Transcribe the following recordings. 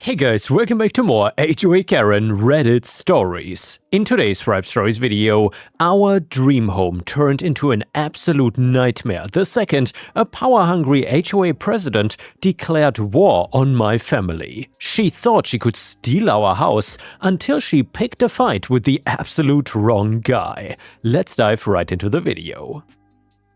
Hey guys, welcome back to more HOA Karen Reddit stories. In today's Ripestories video, our dream home turned into an absolute nightmare the second a power-hungry HOA president declared war on my family. She thought she could steal our house until she picked a fight with the absolute wrong guy. Let's dive right into the video.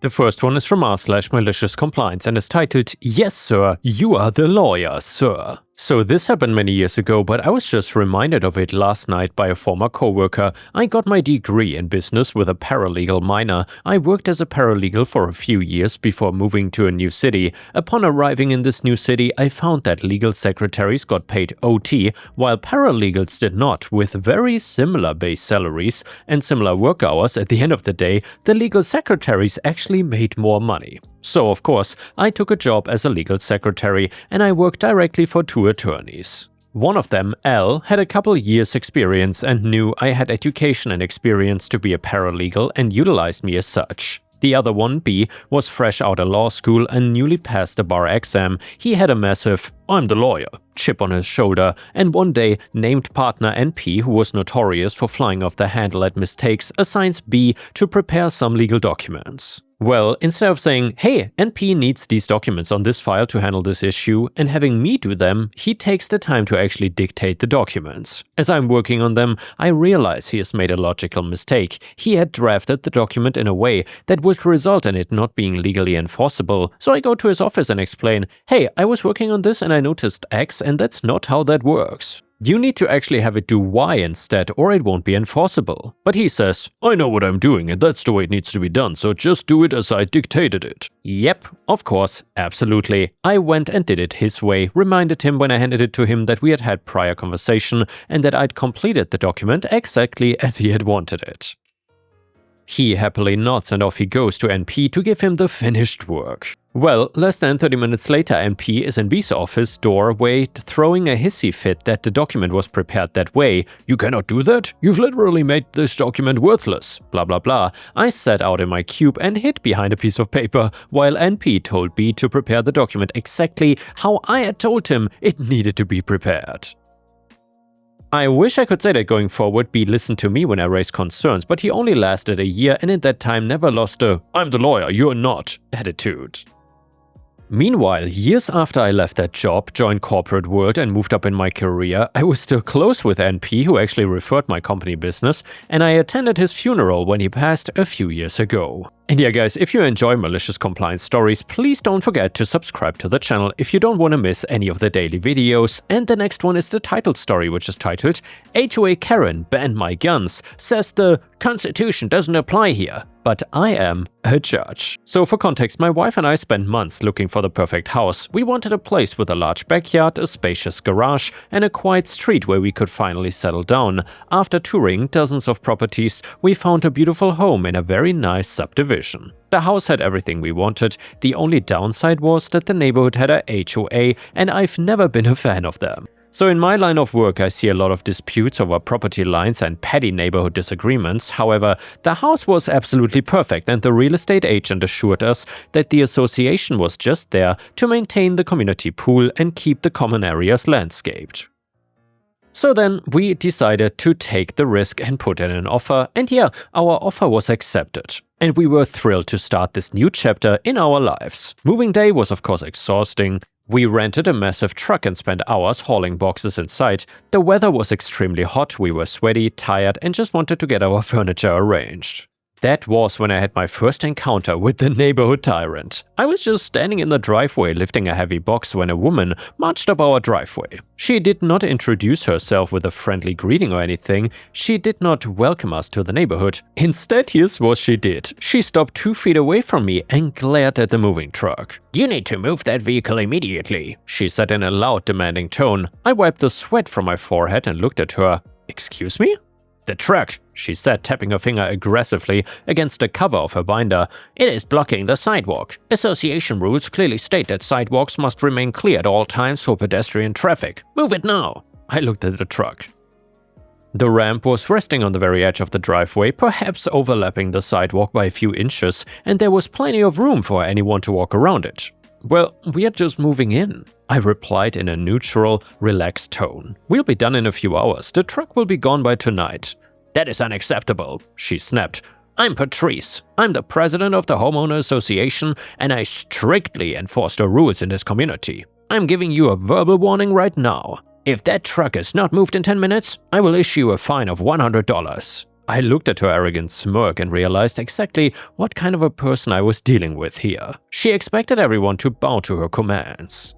The first one is from r/malicious compliance and is titled, "Yes sir, you are the lawyer, sir." So this happened many years ago, but I was just reminded of it last night by a former coworker. I got my degree in business with a paralegal minor. I worked as a paralegal for a few years before moving to a new city. Upon arriving in this new city, I found that legal secretaries got paid OT, while paralegals did not, with very similar base salaries and similar work hours. At the end of the day, the legal secretaries actually made more money. So, of course, I took a job as a legal secretary and I worked directly for two attorneys. One of them, L, had a couple years experience and knew I had education and experience to be a paralegal and utilized me as such. The other one, B, was fresh out of law school and newly passed the bar exam. He had a massive "I'm the lawyer" chip on his shoulder, and one day, named partner NP, who was notorious for flying off the handle at mistakes, assigns B to prepare some legal documents. Well, instead of saying, "Hey, NP needs these documents on this file to handle this issue," and having me do them, he takes the time to actually dictate the documents. As I'm working on them, I realize he has made a logical mistake. He had drafted the document in a way that would result in it not being legally enforceable. So I go to his office and explain, "Hey, I was working on this and I noticed X, and that's not how that works. You need to actually have it do Y instead, or it won't be enforceable." But he says, "I know what I'm doing and that's the way it needs to be done, so just do it as I dictated it." Yep, of course, absolutely. I went and did it his way, reminded him when I handed it to him that we had had prior conversation and that I'd completed the document exactly as he had wanted it. He happily nods and off he goes to NP to give him the finished work. Well, less than 30 minutes later, NP is in B's office doorway throwing a hissy fit that the document was prepared that way. "You cannot do that? You've literally made this document worthless. Blah blah blah." I sat out in my cube and hid behind a piece of paper, while NP told B to prepare the document exactly how I had told him it needed to be prepared. I wish I could say that going forward B listened to me when I raised concerns, but he only lasted a year and in that time never lost a "I'm the lawyer, you're not" attitude. Meanwhile, years after I left that job, joined corporate world and moved up in my career, I was still close with NP, who actually referred my company business, and I attended his funeral when he passed a few years ago. And yeah guys, if you enjoy malicious compliance stories, please don't forget to subscribe to the channel if you don't want to miss any of the daily videos. And the next one is the title story, which is titled, "HOA Karen banned my guns, says the Constitution doesn't apply here, but I am a judge." So for context, my wife and I spent months looking for the perfect house. We wanted a place with a large backyard, a spacious garage, and a quiet street where we could finally settle down. After touring dozens of properties, we found a beautiful home in a very nice subdivision. The house had everything we wanted. The only downside was that the neighborhood had a HOA, and I've never been a fan of them. So in my line of work, I see a lot of disputes over property lines and petty neighborhood disagreements. However, the house was absolutely perfect, and the real estate agent assured us that the association was just there to maintain the community pool and keep the common areas landscaped. So then we decided to take the risk and put in an offer, and yeah, our offer was accepted. And we were thrilled to start this new chapter in our lives. Moving day was of course exhausting. We rented a massive truck and spent hours hauling boxes inside. The weather was extremely hot, we were sweaty, tired, and just wanted to get our furniture arranged. That was when I had my first encounter with the neighborhood tyrant. I was just standing in the driveway lifting a heavy box when a woman marched up our driveway. She did not introduce herself with a friendly greeting or anything. She did not welcome us to the neighborhood. Instead, here's what she did. She stopped 2 feet away from me and glared at the moving truck. "You need to move that vehicle immediately," she said in a loud, demanding tone. I wiped the sweat from my forehead and looked at her. "Excuse me?" "The truck," she said, tapping her finger aggressively against the cover of her binder. "It is blocking the sidewalk. Association rules clearly state that sidewalks must remain clear at all times for pedestrian traffic. Move it now." I looked at the truck. The ramp was resting on the very edge of the driveway, perhaps overlapping the sidewalk by a few inches, and there was plenty of room for anyone to walk around it. "Well, we are just moving in," I replied in a neutral, relaxed tone. "We'll be done in a few hours. The truck will be gone by tonight." "That is unacceptable," she snapped. "I'm Patrice. I'm the president of the Homeowner Association, and I strictly enforce the rules in this community. I'm giving you a verbal warning right now. If that truck is not moved in 10 minutes, I will issue a fine of $100. I looked at her arrogant smirk and realized exactly what kind of a person I was dealing with here. She expected everyone to bow to her commands.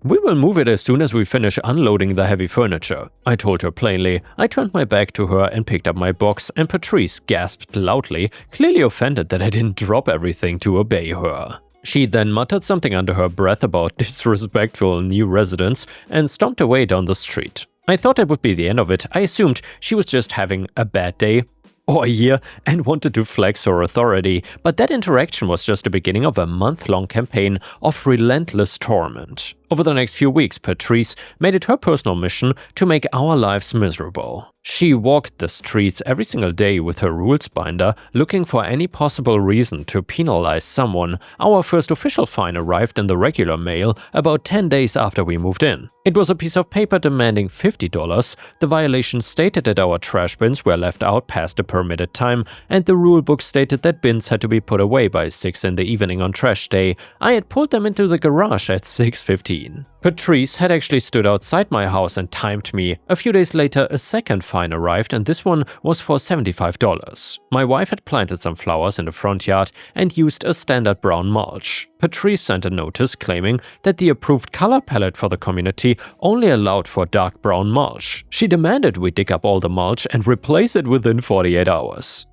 "We will move it as soon as we finish unloading the heavy furniture," I told her plainly. I turned my back to her and picked up my box, and Patrice gasped loudly, clearly offended that I didn't drop everything to obey her. She then muttered something under her breath about disrespectful new residents and stomped away down the street. I thought that would be the end of it. I assumed she was just having a bad day or a year and wanted to flex her authority, but that interaction was just the beginning of a month-long campaign of relentless torment. Over the next few weeks, Patrice made it her personal mission to make our lives miserable. She walked the streets every single day with her rules binder, looking for any possible reason to penalize someone. Our first official fine arrived in the regular mail about 10 days after we moved in. It was a piece of paper demanding $50. The violation stated that our trash bins were left out past the permitted time, and the rulebook stated that bins had to be put away by 6 in the evening on trash day. I had pulled them into the garage at 6:15. Patrice had actually stood outside my house and timed me. A few days later, a second fine arrived, and this one was for $75. My wife had planted some flowers in the front yard and used a standard brown mulch. Patrice sent a notice claiming that the approved color palette for the community only allowed for dark brown mulch. She demanded we dig up all the mulch and replace it within 48 hours.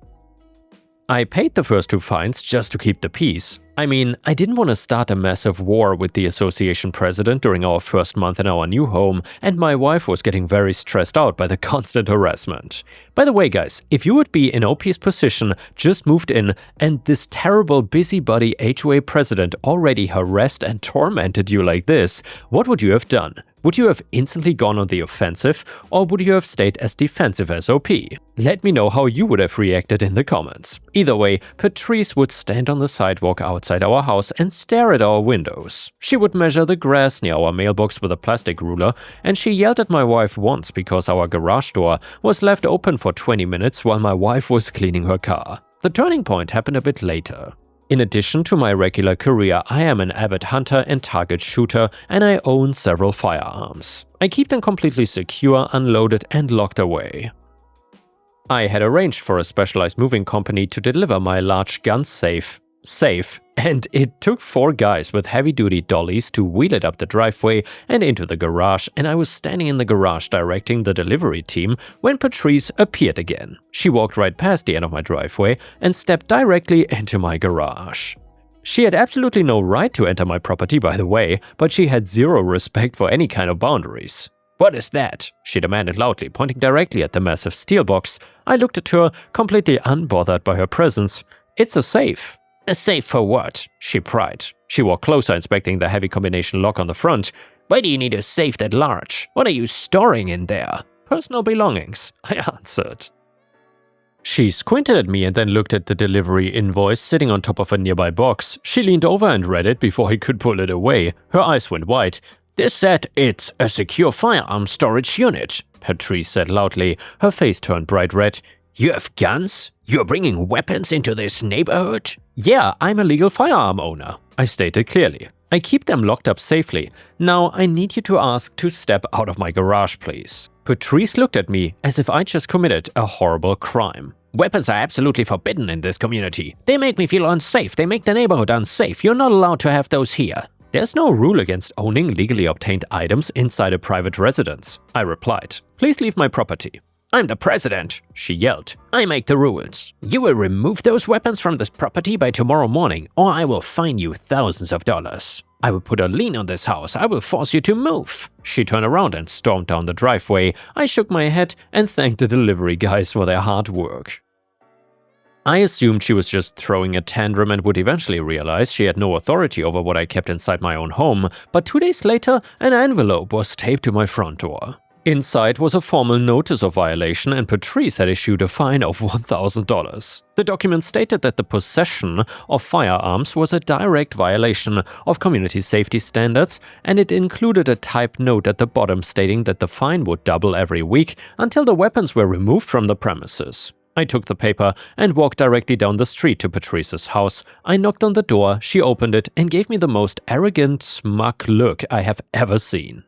I paid the first 2 fines just to keep the peace. I mean, I didn't want to start a massive war with the association president during our first month in our new home, and my wife was getting very stressed out by the constant harassment. By the way, guys, if you would be in OP's position, just moved in, and this terrible busybody HOA president already harassed and tormented you like this, what would you have done? Would you have instantly gone on the offensive, or would you have stayed as defensive as OP? Let me know how you would have reacted in the comments. Either way, Patrice would stand on the sidewalk outside our house and stare at our windows. She would measure the grass near our mailbox with a plastic ruler, and she yelled at my wife once because our garage door was left open for 20 minutes while my wife was cleaning her car. The turning point happened a bit later. In addition to my regular career, I am an avid hunter and target shooter, and I own several firearms. I keep them completely secure, unloaded, and locked away. I had arranged for a specialized moving company to deliver my large gun safe, and it took 4 guys with heavy-duty dollies to wheel it up the driveway and into the garage, and I was standing in the garage directing the delivery team when Patrice appeared again. She walked right past the end of my driveway and stepped directly into my garage. She had absolutely no right to enter my property, by the way, but she had zero respect for any kind of boundaries. "What is that?" she demanded loudly, pointing directly at the massive steel box. I looked at her, completely unbothered by her presence. "It's a safe." "A safe for what?" she pried. She walked closer, inspecting the heavy combination lock on the front. "Why do you need a safe that large? What are you storing in there?" "Personal belongings," I answered. She squinted at me and then looked at the delivery invoice sitting on top of a nearby box. She leaned over and read it before I could pull it away. Her eyes went wide. "This said it's a secure firearm storage unit," Patrice said loudly. Her face turned bright red. "You have guns? You're bringing weapons into this neighborhood?" "Yeah, I'm a legal firearm owner," I stated clearly. "I keep them locked up safely. Now I need you to ask to step out of my garage, please." Patrice looked at me as if I just committed a horrible crime. "Weapons are absolutely forbidden in this community. They make me feel unsafe. They make the neighborhood unsafe. You're not allowed to have those here." "There's no rule against owning legally obtained items inside a private residence," I replied. "Please leave my property." "I'm the president," she yelled. "I make the rules. You will remove those weapons from this property by tomorrow morning, or I will fine you thousands of dollars. I will put a lien on this house. I will force you to move." She turned around and stormed down the driveway. I shook my head and thanked the delivery guys for their hard work. I assumed she was just throwing a tantrum and would eventually realize she had no authority over what I kept inside my own home, but 2 days later, an envelope was taped to my front door. Inside was a formal notice of violation, and Patrice had issued a fine of $1,000. The document stated that the possession of firearms was a direct violation of community safety standards, and it included a typed note at the bottom stating that the fine would double every week until the weapons were removed from the premises. I took the paper and walked directly down the street to Patrice's house. I knocked on the door, she opened it, and gave me the most arrogant, smug look I have ever seen.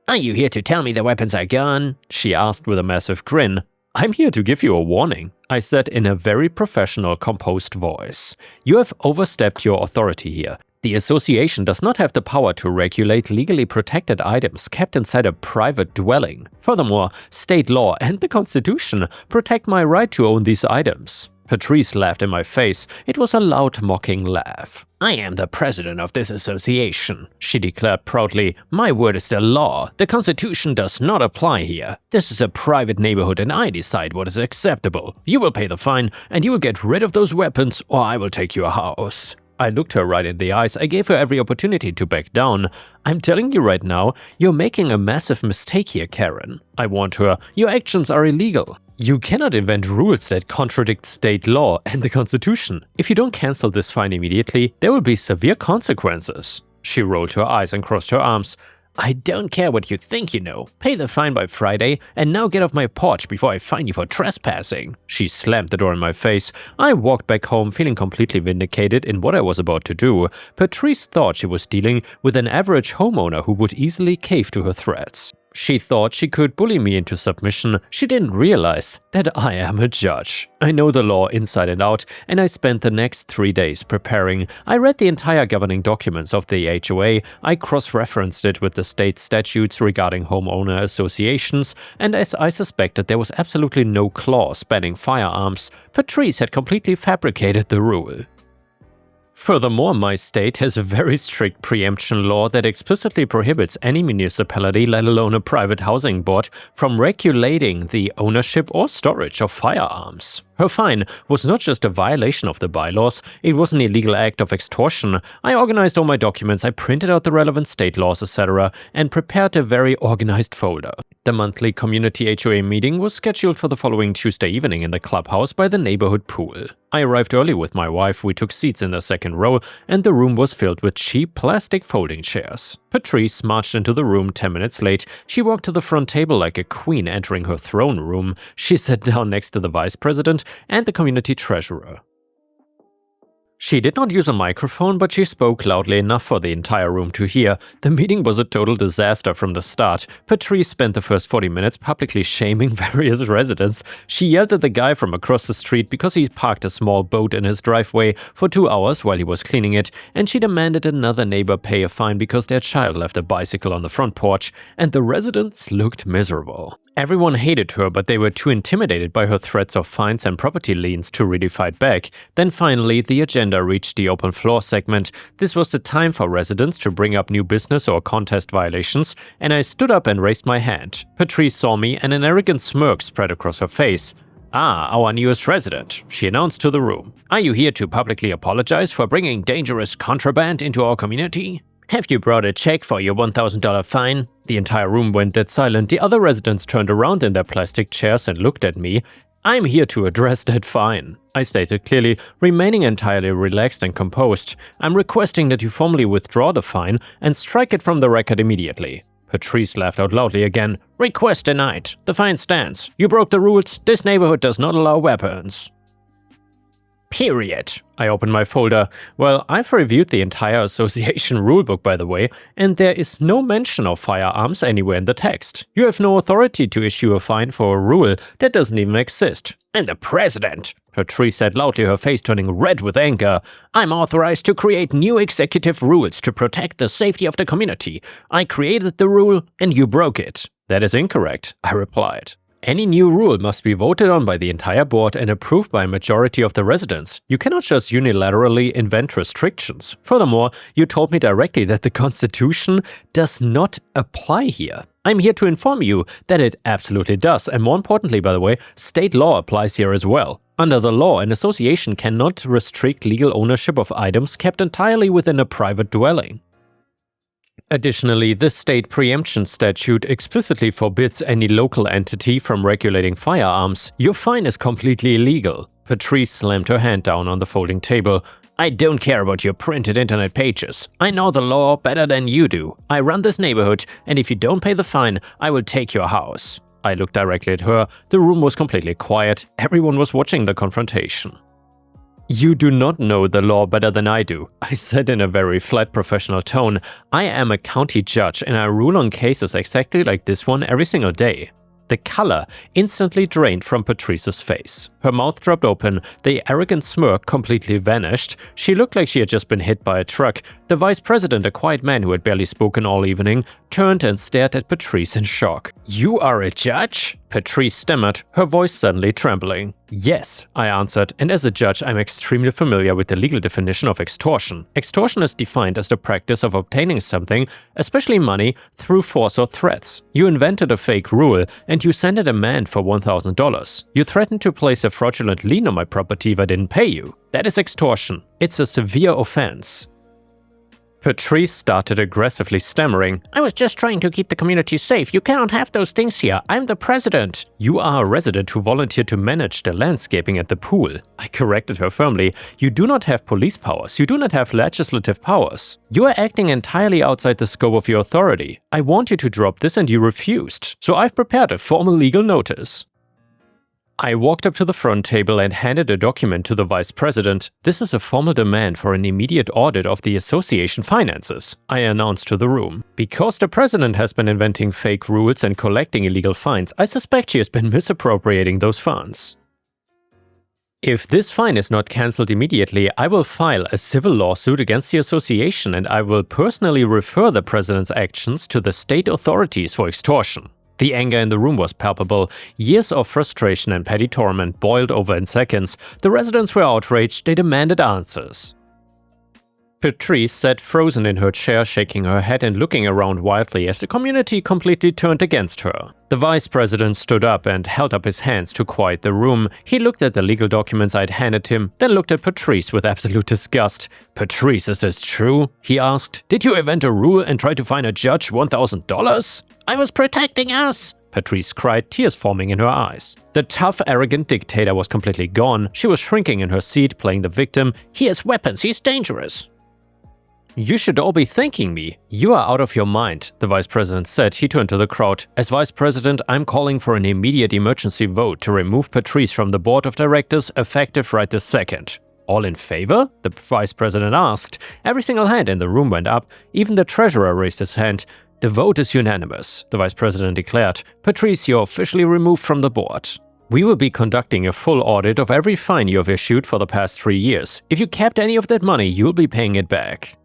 "Are you here to tell me the weapons are gone?" she asked with a massive grin. "I'm here to give you a warning," I said in a very professional, composed voice. "You have overstepped your authority here. The association does not have the power to regulate legally protected items kept inside a private dwelling. Furthermore, state law and the Constitution protect my right to own these items." Patrice laughed in my face. It was a loud, mocking laugh. "I am the president of this association," she declared proudly. "My word is the law. The Constitution does not apply here. This is a private neighborhood and I decide what is acceptable. You will pay the fine and you will get rid of those weapons or I will take your house." I looked her right in the eyes. I gave her every opportunity to back down. "I'm telling you right now, you're making a massive mistake here, Karen." I warned her. "Your actions are illegal. You cannot invent rules that contradict state law and the Constitution. If you don't cancel this fine immediately, there will be severe consequences." She rolled her eyes and crossed her arms. "I don't care what you think you know. Pay the fine by Friday and now get off my porch before I fine you for trespassing." She slammed the door in my face. I walked back home feeling completely vindicated in what I was about to do. Patrice thought she was dealing with an average homeowner who would easily cave to her threats. She thought she could bully me into submission. She didn't realize that I am a judge. I know the law inside and out, and I spent the next 3 days preparing. I read the entire governing documents of the HOA, I cross-referenced it with the state statutes regarding homeowner associations, and as I suspected there was absolutely no clause banning firearms, Patrice had completely fabricated the rule. Furthermore, my state has a very strict preemption law that explicitly prohibits any municipality, let alone a private housing board, from regulating the ownership or storage of firearms. Her fine was not just a violation of the bylaws, it was an illegal act of extortion. I organized all my documents, I printed out the relevant state laws, etc., and prepared a very organized folder. The monthly community HOA meeting was scheduled for the following Tuesday evening in the clubhouse by the neighborhood pool. I arrived early with my wife, we took seats in the second row, and the room was filled with cheap plastic folding chairs. Patrice marched into the room 10 minutes late. She walked to the front table like a queen entering her throne room. She sat down next to the vice president and the community treasurer. She did not use a microphone, but she spoke loudly enough for the entire room to hear. The meeting was a total disaster from the start. Patrice spent the first 40 minutes publicly shaming various residents. She yelled at the guy from across the street because he parked a small boat in his driveway for 2 hours while he was cleaning it, and she demanded another neighbor pay a fine because their child left a bicycle on the front porch, and the residents looked miserable. Everyone hated her, but they were too intimidated by her threats of fines and property liens to really fight back. Then finally, the agenda reached the open floor segment. This was the time for residents to bring up new business or contest violations, and I stood up and raised my hand. Patrice saw me and an arrogant smirk spread across her face. "Ah, our newest resident," she announced to the room. "Are you here to publicly apologize for bringing dangerous contraband into our community? Have you brought a check for your $1,000 fine?" The entire room went dead silent. The other residents turned around in their plastic chairs and looked at me. "I'm here to address that fine," I stated clearly, remaining entirely relaxed and composed. "I'm requesting that you formally withdraw the fine and strike it from the record immediately." Patrice laughed out loudly again. "Request denied. The fine stands. You broke the rules. This neighborhood does not allow weapons. Period." I opened my folder. Well, I've reviewed the entire association rulebook, by the way, and there is no mention of firearms anywhere in the text. You have no authority to issue a fine for a rule that doesn't even exist. "And the president," Patrice said loudly, her face turning red with anger. "I'm authorized to create new executive rules to protect the safety of the community. I created the rule and you broke it." "That is incorrect," I replied. Any new rule must be voted on by the entire board and approved by a majority of the residents. You cannot just unilaterally invent restrictions. Furthermore, you told me directly that the Constitution does not apply here. I'm here to inform you that it absolutely does, and more importantly, by the way, state law applies here as well. Under the law, an association cannot restrict legal ownership of items kept entirely within a private dwelling. Additionally, the state preemption statute explicitly forbids any local entity from regulating firearms. Your fine is completely illegal. Patrice slammed her hand down on the folding table. I don't care about your printed internet pages. I know the law better than you do. I run this neighborhood, and if you don't pay the fine, I will take your house. I looked directly at her. The room was completely quiet. Everyone was watching the confrontation. You do not know the law better than I do, I said in a very flat professional tone. I am a county judge and I rule on cases exactly like this one every single day. The color instantly drained from Patrice's face. Her mouth dropped open, the arrogant smirk completely vanished. She looked like she had just been hit by a truck. The vice president, a quiet man who had barely spoken all evening, turned and stared at Patrice in shock. You are a judge? Patrice stammered, her voice suddenly trembling. Yes, I answered, and as a judge I'm extremely familiar with the legal definition of extortion. Extortion is defined as the practice of obtaining something, especially money, through force or threats. You invented a fake rule and you sent a demand for $1,000. You threatened to place a fraudulent lien on my property if I didn't pay you. That is extortion. It's a severe offense. Patrice started aggressively stammering. I was just trying to keep the community safe. You cannot have those things here. I'm the president. You are a resident who volunteered to manage the landscaping at the pool. I corrected her firmly. You do not have police powers. You do not have legislative powers. You are acting entirely outside the scope of your authority. I want you to drop this and you refused. So I've prepared a formal legal notice. I walked up to the front table and handed a document to the vice president. This is a formal demand for an immediate audit of the association finances, I announced to the room. Because the president has been inventing fake rules and collecting illegal fines, I suspect she has been misappropriating those funds. If this fine is not cancelled immediately, I will file a civil lawsuit against the association and I will personally refer the president's actions to the state authorities for extortion. The anger in the room was palpable. Years of frustration and petty torment boiled over in seconds. The residents were outraged. They demanded answers. Patrice sat frozen in her chair, shaking her head and looking around wildly as the community completely turned against her. The vice president stood up and held up his hands to quiet the room. He looked at the legal documents I'd handed him, then looked at Patrice with absolute disgust. Patrice, is this true? He asked. Did you invent a rule and try to fine a judge $1,000? I was protecting us, Patrice cried, tears forming in her eyes. The tough, arrogant dictator was completely gone. She was shrinking in her seat, playing the victim. He has weapons, he's dangerous. You should all be thanking me. You are out of your mind, the vice president said. He turned to the crowd. As vice president, I'm calling for an immediate emergency vote to remove Patrice from the board of directors, effective right this second. All in favor? The vice president asked. Every single hand in the room went up. Even the treasurer raised his hand. The vote is unanimous, the vice president declared. Patrice, you're officially removed from the board. We will be conducting a full audit of every fine you have issued for the past 3 years. If you kept any of that money, you'll be paying it back.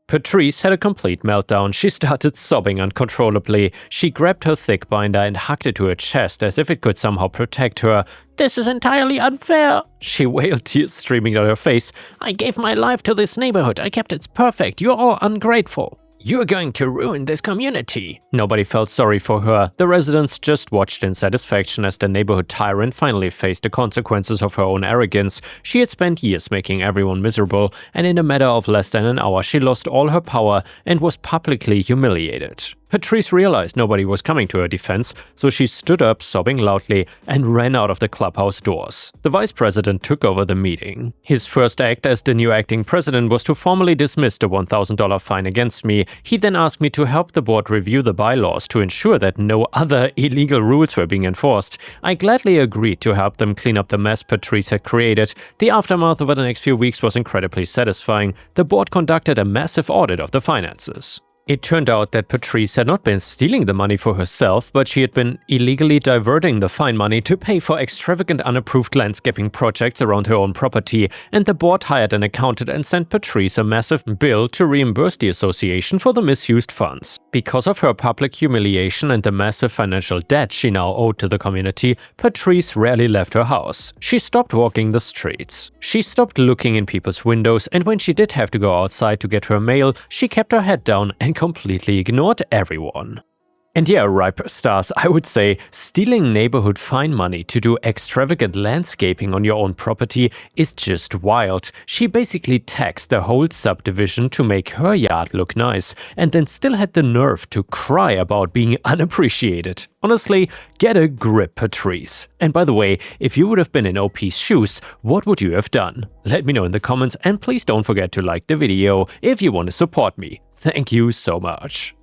Patrice had a complete meltdown. She started sobbing uncontrollably. She grabbed her thick binder and hugged it to her chest as if it could somehow protect her. This is entirely unfair, she wailed, tears streaming down her face. I gave my life to this neighborhood. I kept it perfect. You're all ungrateful. You're going to ruin this community. Nobody felt sorry for her. The residents just watched in satisfaction as the neighborhood tyrant finally faced the consequences of her own arrogance. She had spent years making everyone miserable, and in a matter of less than an hour she lost all her power and was publicly humiliated. Patrice realized nobody was coming to her defense, so she stood up, sobbing loudly, and ran out of the clubhouse doors. The vice president took over the meeting. His first act as the new acting president was to formally dismiss the $1,000 fine against me. He then asked me to help the board review the bylaws to ensure that no other illegal rules were being enforced. I gladly agreed to help them clean up the mess Patrice had created. The aftermath over the next few weeks was incredibly satisfying. The board conducted a massive audit of the finances. It turned out that Patrice had not been stealing the money for herself, but she had been illegally diverting the fine money to pay for extravagant unapproved landscaping projects around her own property, and the board hired an accountant and sent Patrice a massive bill to reimburse the association for the misused funds. Because of her public humiliation and the massive financial debt she now owed to the community, Patrice rarely left her house. She stopped walking the streets. She stopped looking in people's windows, and when she did have to go outside to get her mail, she kept her head down and completely ignored everyone. And yeah, Ripe Stars, I would say stealing neighborhood fine money to do extravagant landscaping on your own property is just wild. She basically taxed the whole subdivision to make her yard look nice and then still had the nerve to cry about being unappreciated. Honestly, get a grip, Patrice. And by the way, if you would have been in OP's shoes, what would you have done? Let me know in the comments, and please don't forget to like the video if you want to support me. Thank you so much.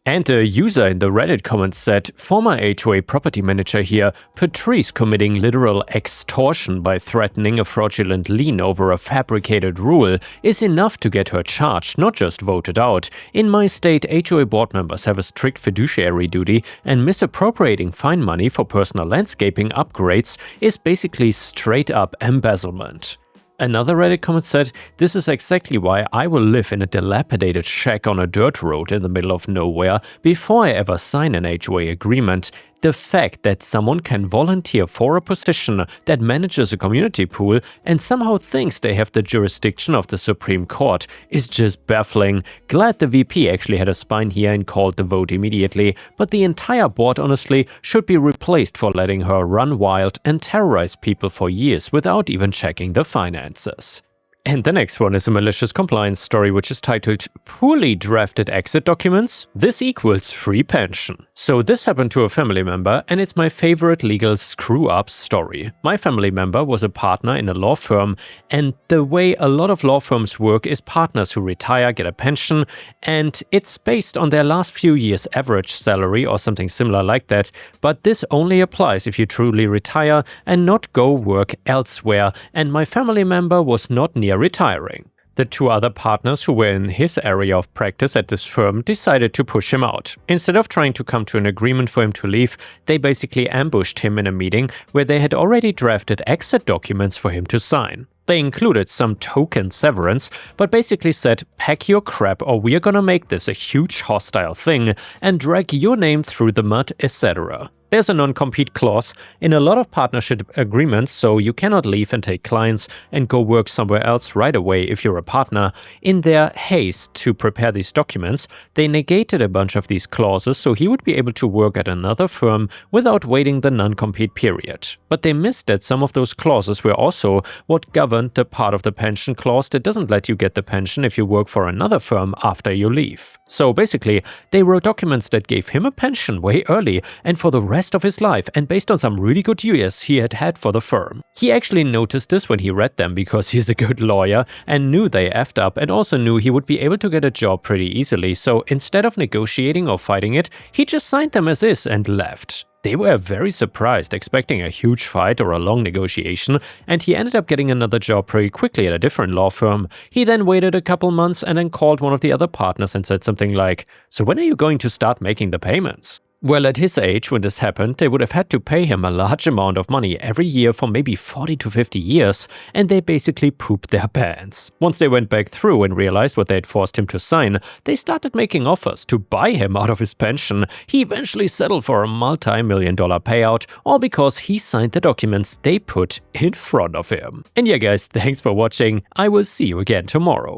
And a user in the Reddit comments said, former HOA property manager here, Patrice committing literal extortion by threatening a fraudulent lien over a fabricated rule is enough to get her charged, not just voted out. In my state, HOA board members have a strict fiduciary duty, and misappropriating fine money for personal landscaping upgrades is basically straight up embezzlement. Another Reddit comment said, this is exactly why I will live in a dilapidated shack on a dirt road in the middle of nowhere before I ever sign an HOA agreement. The fact that someone can volunteer for a position that manages a community pool and somehow thinks they have the jurisdiction of the Supreme Court is just baffling. Glad the VP actually had a spine here and called the vote immediately, but the entire board honestly should be replaced for letting her run wild and terrorize people for years without even checking the finances. And the next one is a malicious compliance story which is titled Poorly Drafted Exit Documents? This equals free pension. So this happened to a family member, and it's my favorite legal screw-up story. My family member was a partner in a law firm, and the way a lot of law firms work is partners who retire get a pension, and it's based on their last few years' average salary or something similar like that, but this only applies if you truly retire and not go work elsewhere, and my family member was not near retiring. The two other partners who were in his area of practice at this firm decided to push him out. Instead of trying to come to an agreement for him to leave, they basically ambushed him in a meeting where they had already drafted exit documents for him to sign. They included some token severance, but basically said, pack your crap or we're gonna make this a huge hostile thing and drag your name through the mud, etc. There's a non-compete clause in a lot of partnership agreements, so you cannot leave and take clients and go work somewhere else right away if you're a partner. In their haste to prepare these documents, they negated a bunch of these clauses so he would be able to work at another firm without waiting the non-compete period. But they missed that some of those clauses were also what governed the part of the pension clause that doesn't let you get the pension if you work for another firm after you leave. So basically, they wrote documents that gave him a pension way early and for the rest of his life, and based on some really good years he had had for the firm. He actually noticed this when he read them because he's a good lawyer and knew they effed up, and also knew he would be able to get a job pretty easily, so instead of negotiating or fighting it, he just signed them as is and left. They were very surprised, expecting a huge fight or a long negotiation, and he ended up getting another job pretty quickly at a different law firm. He then waited a couple months and then called one of the other partners and said something like, "So when are you going to start making the payments?" Well, at his age, when this happened, they would have had to pay him a large amount of money every year for maybe 40 to 50 years, and they basically pooped their pants. Once they went back through and realized what they had forced him to sign, they started making offers to buy him out of his pension. He eventually settled for a multi-million-dollar payout, all because he signed the documents they put in front of him. And yeah guys, thanks for watching. I will see you again tomorrow.